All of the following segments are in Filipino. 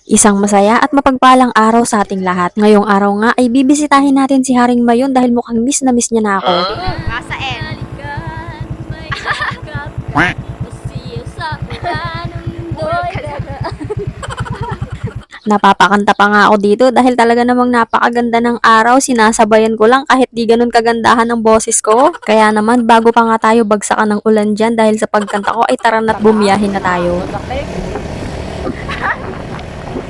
Isang masaya at mapagpalang araw sa ating lahat. Ngayong araw nga ay bibisitahin natin si Haring Mayon dahil mukhang miss na miss niya na ako. Nasa N. Napapakanta pa nga ako dito dahil talaga namang napakaganda ng araw. Sinasabayan ko lang kahit di ganun kagandahan ng boses ko. Kaya naman bago pa nga tayo bagsakan ng ulan dyan dahil sa pagkanta ko ay tara na't bumiyahin na tayo.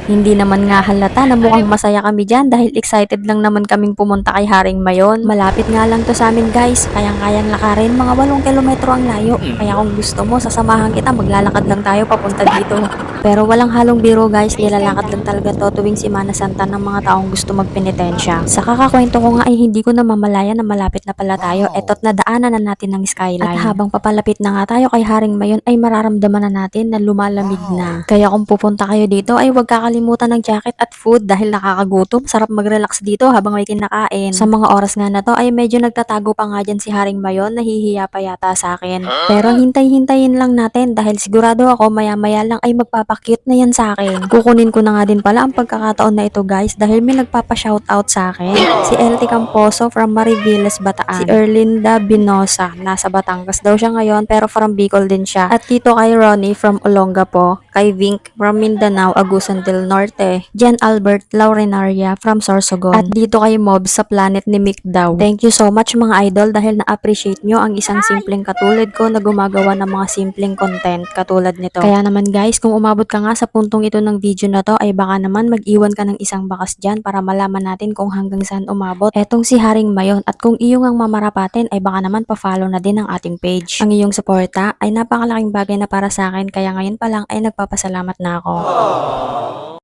Hindi naman nga halata na mukhang masaya kami dyan dahil excited lang naman kaming pumunta kay Haring Mayon. Malapit nga lang to sa amin guys, kayang-kayang lakarin, mga 8 kilometro ang layo. Kaya kung gusto mo, sasamahan kita, maglalakad lang tayo papunta dito. Pero walang halong biro guys, nilalakad lang talaga to tuwing Semana Santa ng mga taong gusto magpenitensya. Sa kakakwento ko nga ay hindi ko na mamalaya na malapit na pala tayo, eto't nadaanan na natin ng skyline. At habang papalapit na nga tayo kay Haring Mayon ay mararamdaman na natin na lumalamig na. Kaya kung pupunta kayo dito ay huwag kakalimutan ng jacket at food dahil nakakagutom. Sarap mag-relax dito habang may kinakain. Sa mga oras nga na to ay medyo nagtatago pa nga dyan si Haring Mayon, nahihiya pa yata sa akin. Pero hintay-hintayin lang natin dahil sigurado ako maya-maya lang ay magpapakyut na yan sa akin. Kukunin ko na nga din pala ang pagkakataon na ito guys dahil may nagpapa-shoutout sa akin. Si LT Camposo from Mariviles, Bataan. Si Erlinda Binosa, nasa Batangas daw siya ngayon pero from Bicol din siya. At dito kay Ronnie from Olongapo, kay Vink from Mindanao, Agusan del Norte, Jan Albert Laurenaria from Sorsogon. At dito kay Mob sa planet ni Mick daw. Thank you so much mga idol dahil na-appreciate nyo ang isang simpleng katulad ko na gumagawa ng mga simpleng content katulad nito. Kaya naman guys, kung umabot ka nga sa puntong ito ng video na to ay baka naman mag-iwan ka ng isang bakas dyan para malaman natin kung hanggang saan umabot etong si Haring Mayon. At kung iyong ang mamarapatin ay baka naman pa-follow na din ang ating page. Ang iyong suporta ay napakalaking bagay na para sa akin kaya ngayon pa lang ay nagpapasalamat na ako.